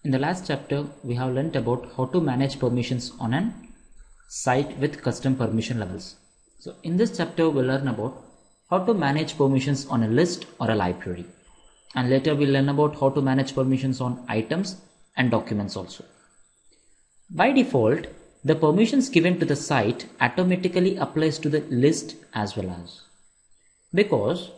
In the last chapter, we have learnt about how to manage permissions on a site with custom permission levels. So in this chapter, we'll learn about how to manage permissions on a list or a library. And later we'll learn about how to manage permissions on items and documents also. By default, the permissions given to the site automatically applies to the list as well as. Because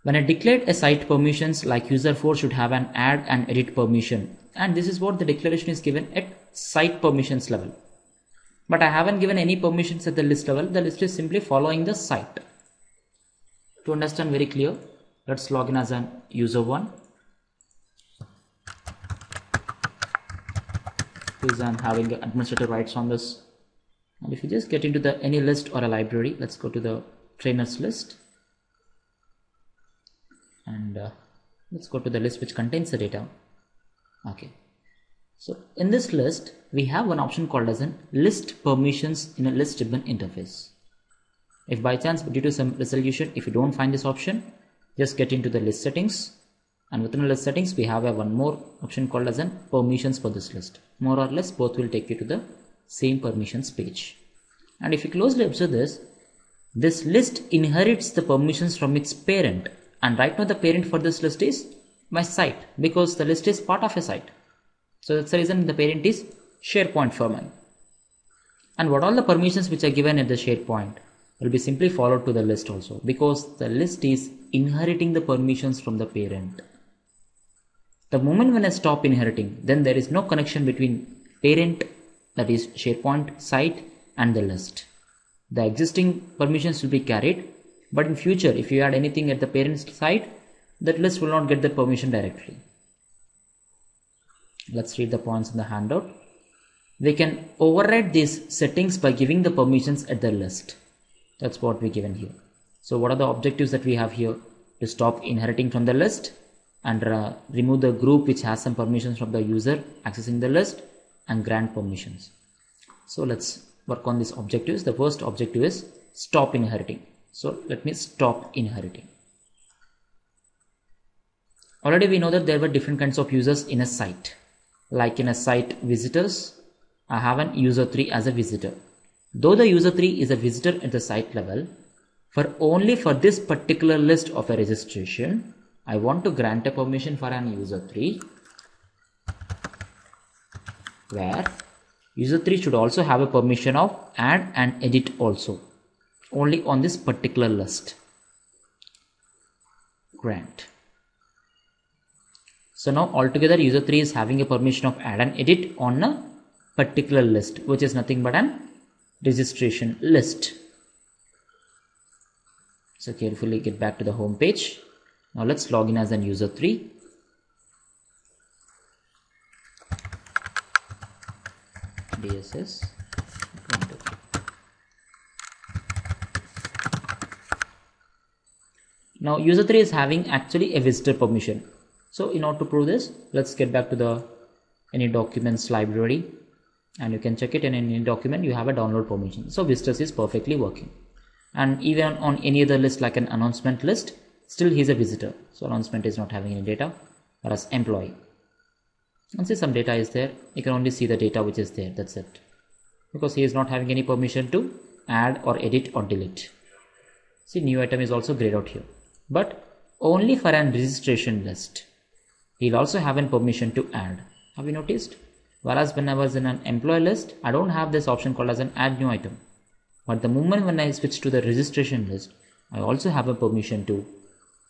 when I declared a site permissions like user4 should have an add and edit permission, and this is what the declaration is given at site permissions level. But I haven't given any permissions at the list level. The list is simply following the site. To understand very clear, let's log in as an user1. Because I'm having administrative rights on this. And if you just get into the any list or a library, let's go to the trainers list. And let's go to the list which contains the data. Okay. So in this list, we have one option called as an list permissions in a list ribbon interface. If by chance due to some resolution, if you don't find this option, just get into the list settings, and within the list settings we have one more option called as an permissions for this list. More or less both will take you to the same permissions page. And if you closely observe this list inherits the permissions from its parent, and right now the parent for this list is my site, because the list is part of a site. So that's the reason the parent is Sharepoint for mine. And what all the permissions which are given at the Sharepoint will be simply followed to the list also, because the list is inheriting the permissions from the parent. The moment when I stop inheriting, then there is no connection between parent, that is Sharepoint site, and the list. The existing permissions will be carried, but in future if you add anything at the parent's site, that list will not get the permission directly. Let's read the points in the handout. We can override these settings by giving the permissions at the list. That's what we given here. So what are the objectives that we have here? To stop inheriting from the list and remove the group which has some permissions from the user accessing the list, and grant permissions. So let's work on these objectives. The first objective is stop inheriting. So let me stop inheriting. Already we know that there were different kinds of users in a site. Like in a site visitors, I have an user3 as a visitor. Though the user3 is a visitor at the site level, only for this particular list of a registration, I want to grant a permission for an user3, where user3 should also have a permission of add and edit also, only on this particular list. Grant. So now altogether user3 is having a permission of add and edit on a particular list, which is nothing but an registration list. So carefully get back to the home page. Now let's log in as an user3. DSS. Now user3 is having actually a visitor permission. So in order to prove this, let's get back to the any documents library, and you can check it in any document you have a download permission. So visitors is perfectly working, and even on any other list like an announcement list, still he is a visitor. So announcement is not having any data, whereas employee, and see some data is there, you can only see the data which is there, that's it, because he is not having any permission to add or edit or delete. See, new item is also grayed out here, but only for an registration list. He'll also have a permission to add. Have you noticed? Whereas when I was in an employee list, I don't have this option called as an add new item. But the moment when I switch to the registration list, I also have a permission to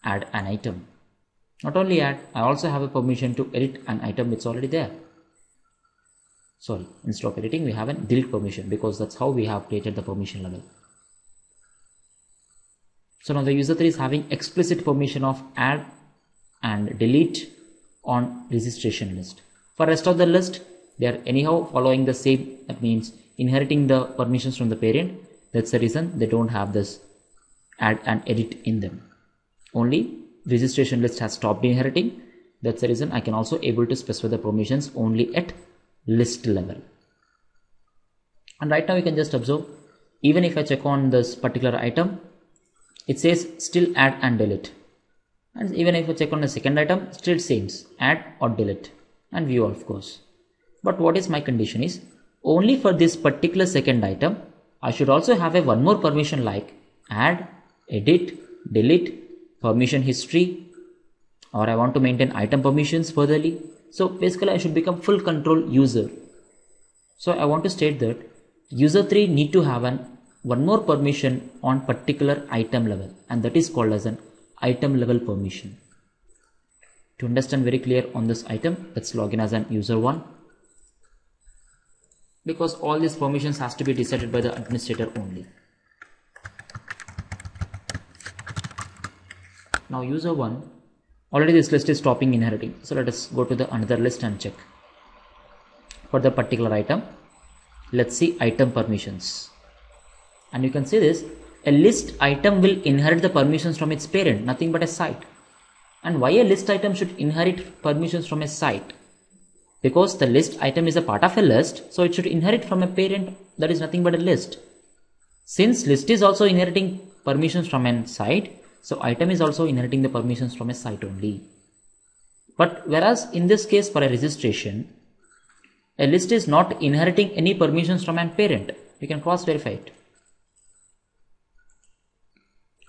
add an item. Not only add, I also have a permission to edit an item which is already there. Sorry, instead of editing, we have a delete permission, because that's how we have created the permission level. So now the user3 is having explicit permission of add and delete on registration list. For rest of the list, they are anyhow following the same, that means inheriting the permissions from the parent. That's the reason they don't have this add and edit in them. Only registration list has stopped inheriting. That's the reason I can also able to specify the permissions only at list level. And right now you can just observe, even if I check on this particular item, it says still add and delete. And even if I check on the second item, still same, add or delete. and view of course. But what is my condition is, only for this particular second item, I should also have a one more permission like add, edit, delete, permission history, or I want to maintain item permissions furtherly. So basically I should become full control user. So I want to state that user 3 need to have one more permission on particular item level, and that is called as an item level permission. To understand very clear on this item, let's log in as an user 1. Because all these permissions has to be decided by the administrator only. Now user 1, already this list is stopping inheriting. So let us go to the another list and check. For the particular item, let's see item permissions. And you can see this, a list item will inherit the permissions from its parent, nothing but a site. And why a list item should inherit permissions from a site? Because the list item is a part of a list, so it should inherit from a parent that is nothing but a list. Since list is also inheriting permissions from a site, so item is also inheriting the permissions from a site only. But whereas in this case for a registration, a list is not inheriting any permissions from a parent. You can cross verify it.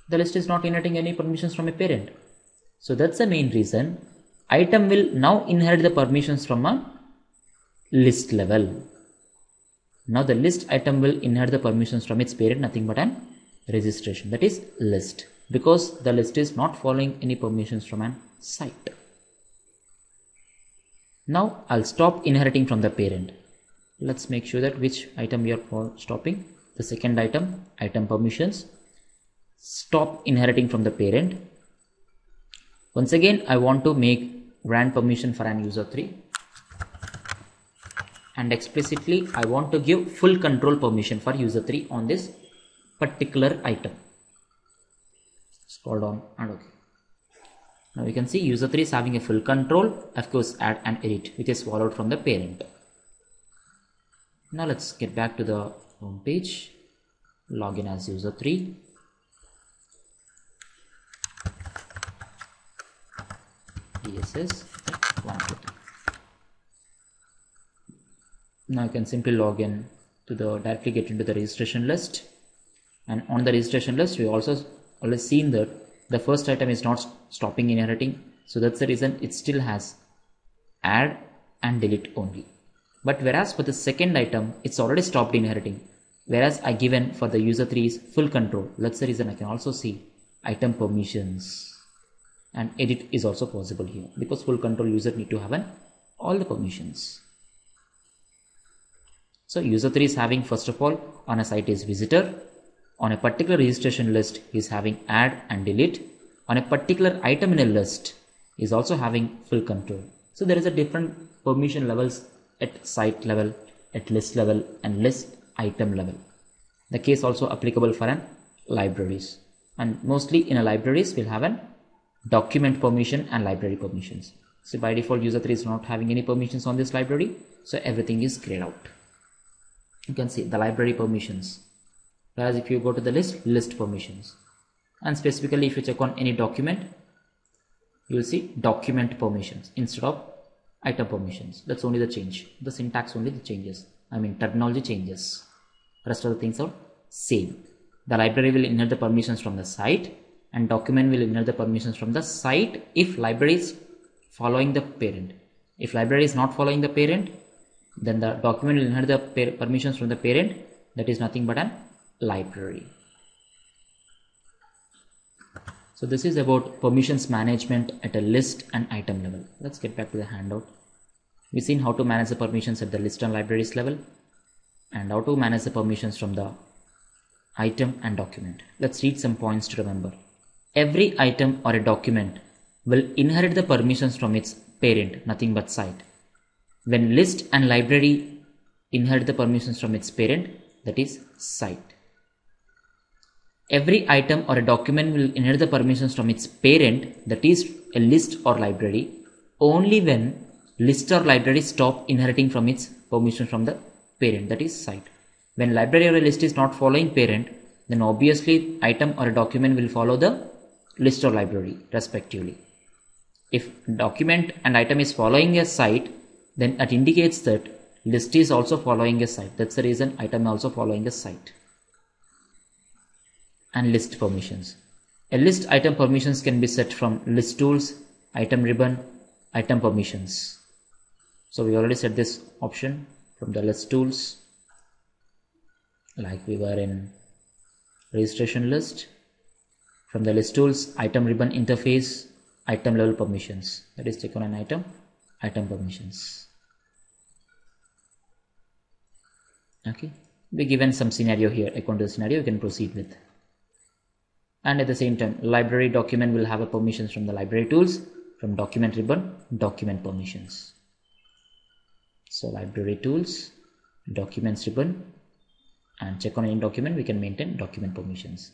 The list is not inheriting any permissions from a parent. So that's the main reason item will now inherit the permissions from a list level. Now the list item will inherit the permissions from its parent, nothing but an registration, that is list, because the list is not following any permissions from a site. Now I'll stop inheriting from the parent. Let's make sure that which item we are stopping. The second item, item permissions. Stop inheriting from the parent. Once again, I want to make grant permission for an user 3. And explicitly, I want to give full control permission for user 3 on this particular item. Scroll down and OK. Now you can see user 3 is having a full control. Of course, add and edit, which is followed from the parent. Now let's get back to the home page. Login as user 3. DSS 150. Now you can simply log in to the directly get into the registration list, and on the registration list we also always seen that the first item is not stopping inheriting, so that's the reason it still has add and delete only. But whereas for the second item it's already stopped inheriting, whereas I given for the user 3 is full control. That's the reason I can also see item permissions. And edit is also possible here, because full control user need to have all the permissions. So user 3 is having, first of all, on a site is visitor. On a particular registration list, he is having add and delete. On a particular item in a list, he is also having full control. So there is a different permission levels at site level, at list level, and list item level. The case also applicable for an libraries. And mostly in a libraries, we'll have an document permission and library permissions. So by default user 3 is not having any permissions on this library, so everything is grayed out. You can see the library permissions, whereas if you go to the list permissions, and specifically if you check on any document, you will see document permissions instead of item permissions. That's only the change. The syntax only the changes, I mean terminology changes. Rest of the things are same. The library will inherit the permissions from the site, and document will inherit the permissions from the site if library is following the parent. If library is not following the parent, then the document will inherit the permissions from the parent, that is nothing but an library. So this is about permissions management at a list and item level. Let's get back to the handout. We've seen how to manage the permissions at the list and libraries level, and how to manage the permissions from the item and document. Let's read some points to remember. Every item or a document will inherit the permissions from its parent, nothing but site. When list and library inherit the permissions from its parent, that is site. Every item or a document will inherit the permissions from its parent, that is a list or library, only when list or library stop inheriting from its permission from the parent, that is site. When library or a list is not following parent, then obviously item or a document will follow the list or library respectively. If document and item is following a site, then it indicates that list is also following a site. That's the reason item also following a site. And list permissions. A list item permissions can be set from list tools, item ribbon, item permissions. So we already set this option from the list tools, like we were in registration list. From the list tools, item ribbon interface, item level permissions. That is, check on an item, item permissions. Okay, we given some scenario here. According to the scenario, you can proceed with. And at the same time, library document will have a permissions from the library tools, from document ribbon, document permissions. So library tools, documents ribbon, and check on any document, we can maintain document permissions.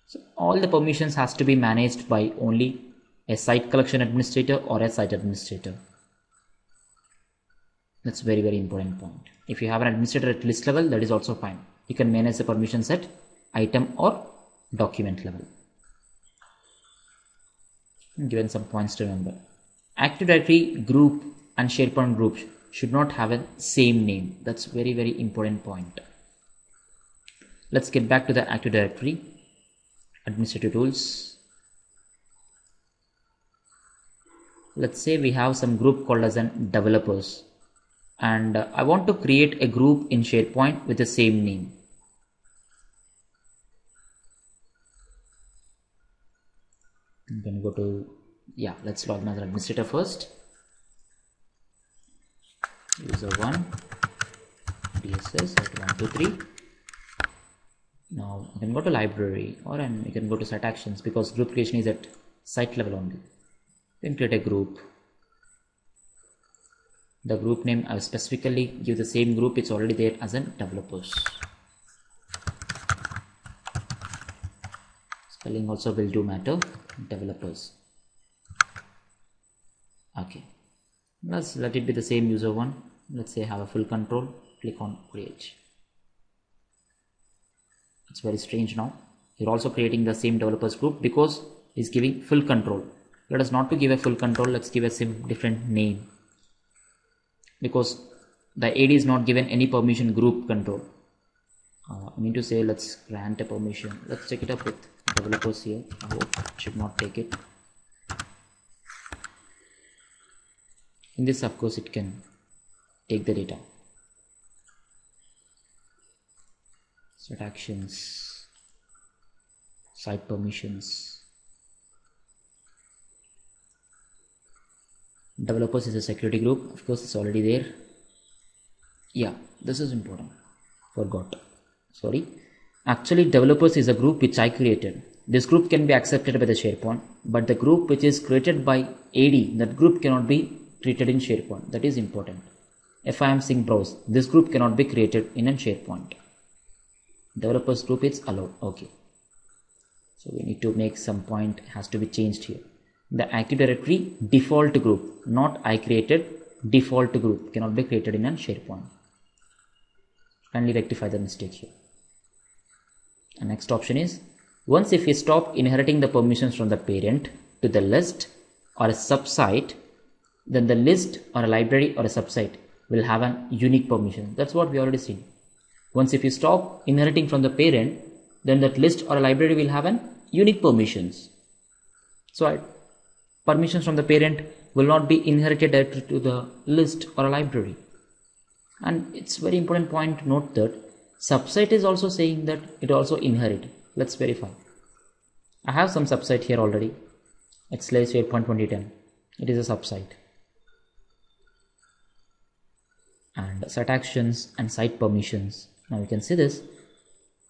So all the permissions has to be managed by only a site collection administrator or a site administrator. That's very, very important point. If you have an administrator at list level, that is also fine. You can manage the permissions at item or document level. Given some points to remember. Active Directory group and SharePoint group should not have a same name. That's very, very important point. Let's get back to the Active Directory. Administrative tools. Let's say we have some group called as an developers, and I want to create a group in SharePoint with the same name. I'm going to go to, let's log in as an administrator first. User 1, DSS at 123. Now you can go to library, or you can go to site actions, because group creation is at site level only. Then create a group. The group name I will specifically give the same group it's already there as in developers. Spelling also will do matter. Developers. Okay. Let's let it be the same user 1. Let's say have a full control. Click on create. It's very strange now. You're also creating the same developers group because it's giving full control. Let us not to give a full control. Let's give a different name, because the AD is not given any permission group control. I mean to say, let's grant a permission. Let's check it up with developers here. I hope it should not take it. In this, of course, it can take the data. Set actions, site permissions. Developers is a security group. Of course, it's already there. Yeah, this is important. Forgot. Sorry. Actually, developers is a group which I created. This group can be accepted by the SharePoint, but the group which is created by AD, that group cannot be treated in SharePoint. That is important. If I am saying browse, this group cannot be created in a SharePoint. Developers group is allowed. Okay. So we need to make some point has to be changed here. The Active Directory default group, not I created, default group cannot be created in a SharePoint. Kindly rectify the mistake here. The next option is, once if we stop inheriting the permissions from the parent to the list or a subsite, then the list or a library or a subsite will have a unique permission. That's what we already seen. Once if you stop inheriting from the parent, then that list or a library will have an unique permissions. So permissions from the parent will not be inherited directly to the list or a library. And it's very important point to note that subsite is also saying that it also inherit. Let's verify. I have some subsite here already. It's SharePoint 2010. It is a subsite. And site actions and site permissions. Now you can see this.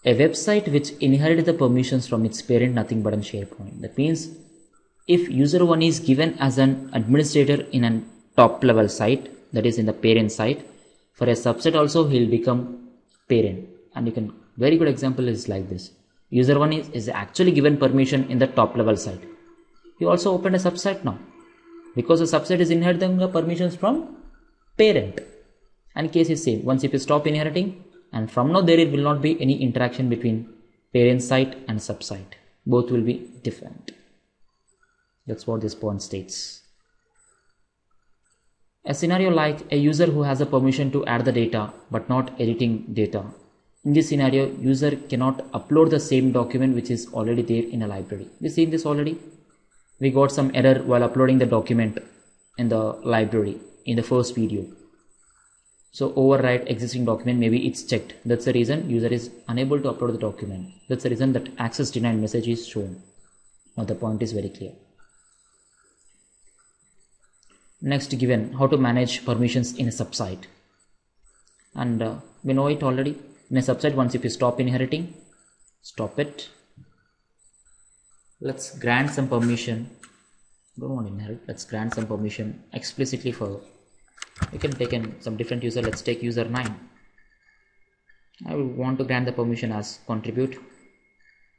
A website which inherited the permissions from its parent, nothing but in SharePoint. That means if user 1 is given as an administrator in a top level site, that is in the parent site, for a subset also he will become parent. And you can, very good example is like this. User 1 is actually given permission in the top level site. He also opened a subsite now, because the subset is inheriting the permissions from parent. And case is same. Once if you stop inheriting, and from now there will not be any interaction between parent site and subsite. Both will be different. That's what this point states. A scenario like a user who has a permission to add the data but not editing data. In this scenario, user cannot upload the same document which is already there in a library. We've seen this already. We got some error while uploading the document in the library in the first video. So overwrite existing document, maybe it's checked. That's the reason user is unable to upload the document. That's the reason that access denied message is shown. Now the point is very clear. Next, given how to manage permissions in a subsite. And we know it already. In a subsite, once if you stop inheriting, stop it. Let's grant some permission. Don't want to inherit. Let's grant some permission explicitly for. You can take in some different user. Let's take user 9. I will want to grant the permission as contribute.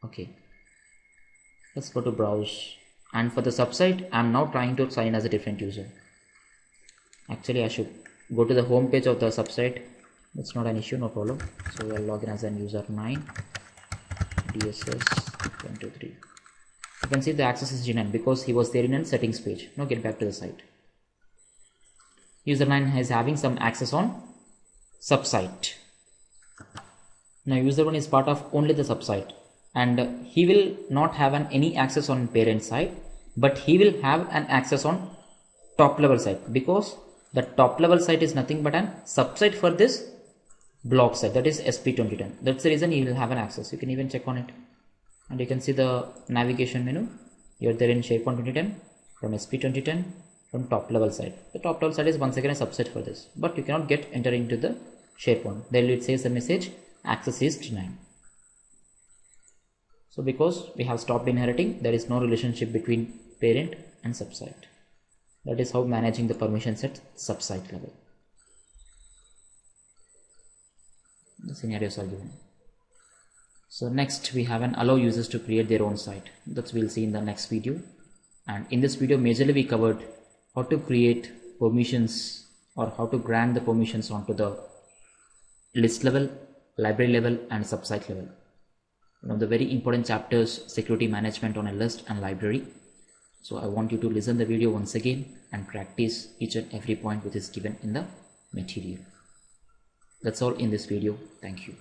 Okay. Let's go to browse. And for the subsite, I'm now trying to sign as a different user. Actually, I should go to the home page of the subsite. That's not an issue, no problem. So we'll log in as an user 9 DSS 123. You can see the access is denied because he was there in a settings page. Now get back to the site. User 9 is having some access on subsite. Now user 1 is part of only the subsite, and he will not have any access on parent side, but he will have an access on top level site, because the top level site is nothing but an subsite for this block site, that is SP2010. That's the reason he will have an access. You can even check on it, and you can see the navigation menu. You're there in Sharepoint 2010 from SP2010 from top level site. The top level site is once again a subset for this, but you cannot get enter into the Sharepoint. There it says the message access is denied. So because we have stopped inheriting, there is no relationship between parent and subsite. That is how managing the permissions at subsite level. The scenarios are given. So next we have an allow users to create their own site. That we'll see in the next video. And in this video majorly we covered how to create permissions or how to grant the permissions onto the list level, library level and subsite level. One of the very important chapters, security management on a list and library. So I want you to listen the video once again and practice each and every point which is given in the material. That's all in this video. Thank you.